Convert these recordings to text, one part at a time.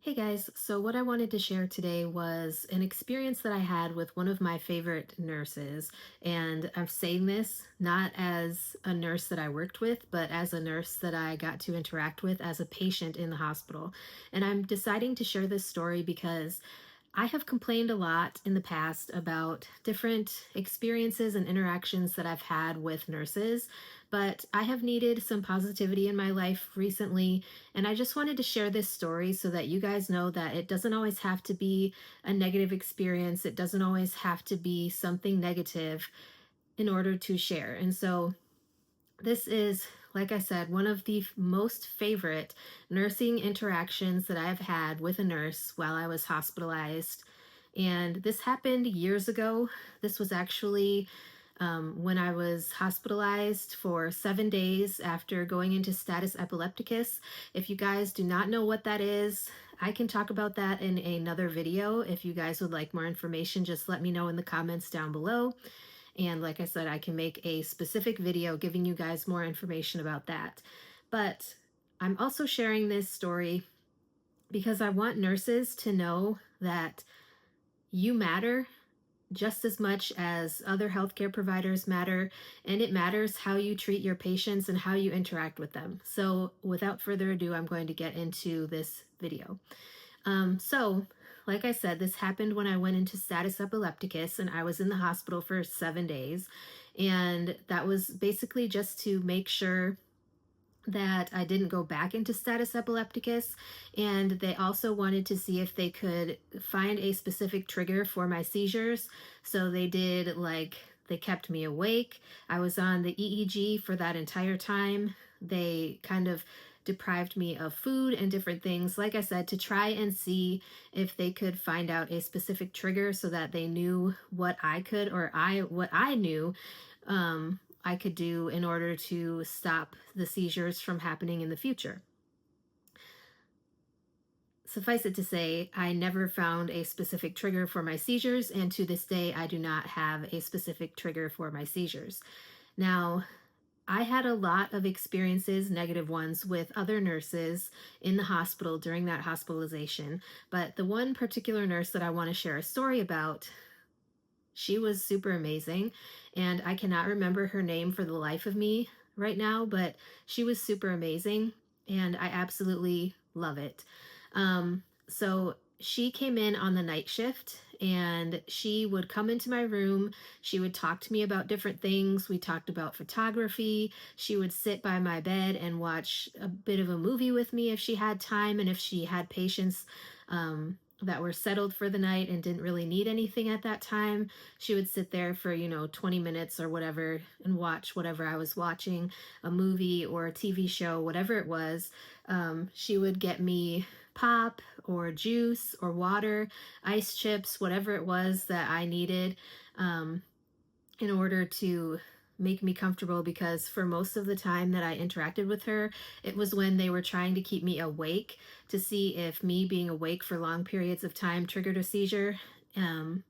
Hey guys, so what I wanted to share today was an experience that I had with one of my favorite nurses. And I'm saying this not as a nurse that I worked with, but as a nurse that I got to interact with as a patient in the hospital. And I'm deciding to share this story because I have complained a lot in the past about different experiences and interactions that I've had with nurses, but I have needed some positivity in my life recently, and I just wanted to share this story so that you guys know that it doesn't always have to be a negative experience. It doesn't always have to be something negative in order to share. And so this is, like I said, one of the most favorite nursing interactions that I've had with a nurse while I was hospitalized. And this happened years ago. This was actually when I was hospitalized for 7 days after going into status epilepticus. If you guys do not know what that is, I can talk about that in another video. If you guys would like more information, just let me know in the comments down below. And like I said, I can make a specific video giving you guys more information about that. But I'm also sharing this story because I want nurses to know that you matter just as much as other healthcare providers matter, and it matters how you treat your patients and how you interact with them. So without further ado, I'm going to get into this video. So, like I said, this happened when I went into status epilepticus and I was in the hospital for 7 days. And that was basically just to make sure that I didn't go back into status epilepticus. And they also wanted to see if they could find a specific trigger for my seizures. So they did, like, they kept me awake. I was on the EEG for that entire time. They kind of deprived me of food and different things, like I said, to try and see if they could find out a specific trigger so that they knew what I could, or what I knew I could do in order to stop the seizures from happening in the future. Suffice it to say, I never found a specific trigger for my seizures, and to this day, I do not have a specific trigger for my seizures. Now, I had a lot of experiences, negative ones, with other nurses in the hospital during that hospitalization, but the one particular nurse that I want to share a story about, she was super amazing, and I cannot remember her name for the life of me right now, but she was super amazing, and I absolutely love it. So she came in on the night shift, and she would come into my room. She would talk to me about different things. We talked about photography. She would sit by my bed and watch a bit of a movie with me if she had time, and if she had patients that were settled for the night and didn't really need anything at that time, she would sit there for, 20 minutes or whatever and watch whatever I was watching, a movie or a TV show, whatever it was. She would get me pop or juice or water, ice chips, whatever it was that I needed in order to make me comfortable, because for most of the time that I interacted with her, it was when they were trying to keep me awake to see if me being awake for long periods of time triggered a seizure. And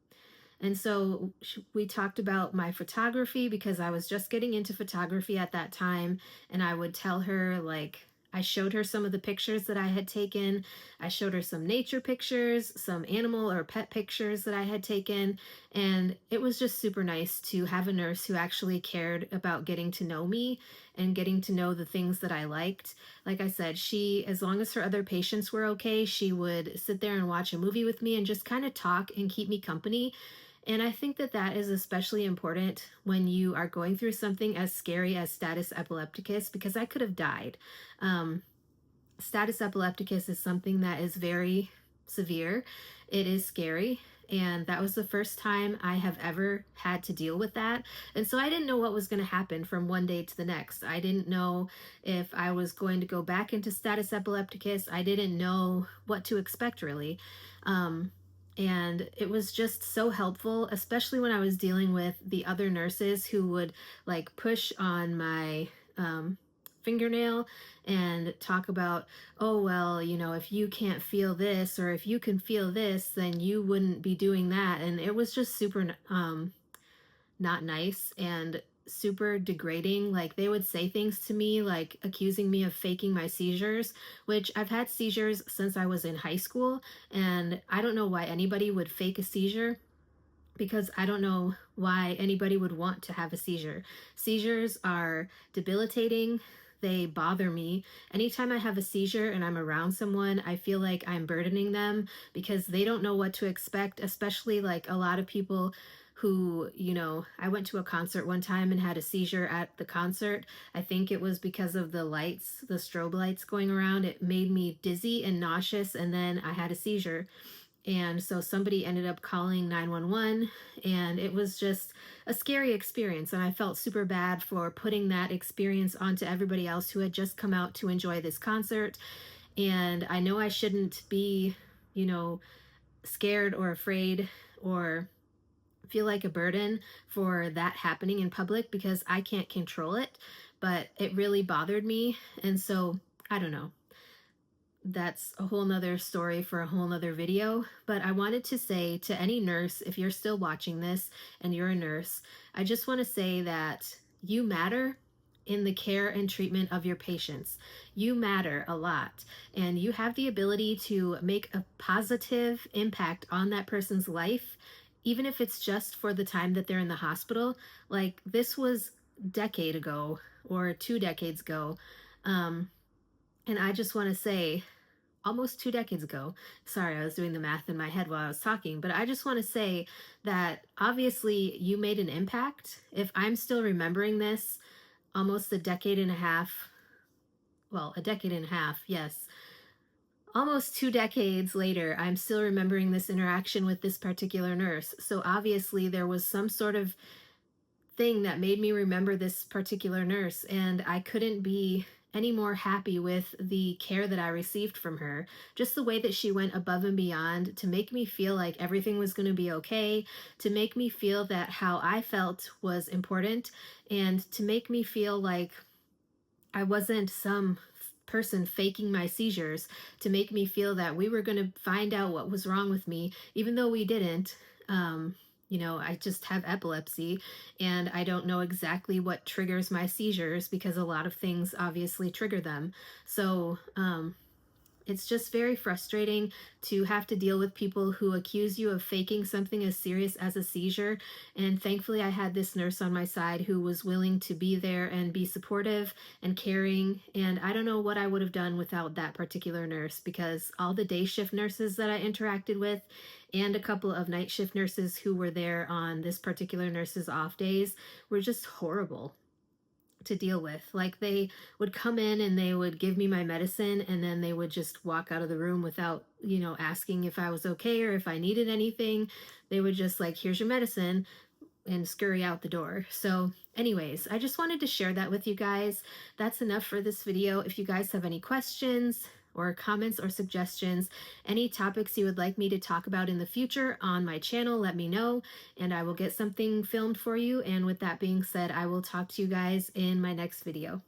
so we talked about my photography because I was just getting into photography at that time. And I would tell her, like, I showed her some of the pictures that I had taken. I showed her some nature pictures, some animal or pet pictures that I had taken. And it was just super nice to have a nurse who actually cared about getting to know me and getting to know the things that I liked. Like I said, she, as long as her other patients were okay, she would sit there and watch a movie with me and just kind of talk and keep me company. And I think that that is especially important when you are going through something as scary as status epilepticus, because I could have died. Status epilepticus is something that is very severe. It is scary. And that was the first time I have ever had to deal with that. And so I didn't know what was going to happen from one day to the next. I didn't know if I was going to go back into status epilepticus. I didn't know what to expect, really. And it was just so helpful, especially when I was dealing with the other nurses who would, like, push on my fingernail and talk about, oh, well, if you can't feel this, or if you can feel this, then you wouldn't be doing that. And it was just super not nice. And super degrading. Like they would say things to me, like accusing me of faking my seizures, which I've had seizures since I was in high school. And I don't know why anybody would fake a seizure, because I don't know why anybody would want to have a seizure. Seizures are debilitating. They bother me. Anytime I have a seizure and I'm around someone, I feel like I'm burdening them because they don't know what to expect, especially like a lot of people who, I went to a concert one time and had a seizure at the concert. I think it was because of the lights, the strobe lights going around. It made me dizzy and nauseous, and then I had a seizure. And so somebody ended up calling 911, and it was just a scary experience. And I felt super bad for putting that experience onto everybody else who had just come out to enjoy this concert. And I know I shouldn't be, you know, scared or afraid or feel like a burden for that happening in public because I can't control it, but it really bothered me. And so I don't know, that's a whole nother story for a whole nother video. But I wanted to say to any nurse, if you're still watching this and you're a nurse, I just want to say that you matter in the care and treatment of your patients. You matter a lot, and you have the ability to make a positive impact on that person's life, even if it's just for the time that they're in the hospital. Like this was a decade ago or 2 decades ago. Um, and I just want to say, almost 2 decades ago. Sorry, I was doing the math in my head while I was talking, but I just want to say that obviously you made an impact. If I'm still remembering this almost a decade and a half, well, a decade and a half, yes, almost 2 decades later, I'm still remembering this interaction with this particular nurse. So obviously there was some sort of thing that made me remember this particular nurse, and I couldn't be any more happy with the care that I received from her. Just the way that she went above and beyond to make me feel like everything was going to be okay, to make me feel that how I felt was important, and to make me feel like I wasn't some person faking my seizures, to make me feel that we were going to find out what was wrong with me, even though we didn't. I just have epilepsy, and I don't know exactly what triggers my seizures because a lot of things obviously trigger them. So, it's just very frustrating to have to deal with people who accuse you of faking something as serious as a seizure. And thankfully, I had this nurse on my side who was willing to be there and be supportive and caring. And I don't know what I would have done without that particular nurse, because all the day shift nurses that I interacted with and a couple of night shift nurses who were there on this particular nurse's off days were just horrible to deal with. Like they would come in and they would give me my medicine, and then they would just walk out of the room without, asking if I was okay or if I needed anything. They would just like, here's your medicine, and scurry out the door. So anyways, I just wanted to share that with you guys. That's enough for this video. If you guys have any questions or comments or suggestions, any topics you would like me to talk about in the future on my channel, let me know and I will get something filmed for you. And with that being said, I will talk to you guys in my next video.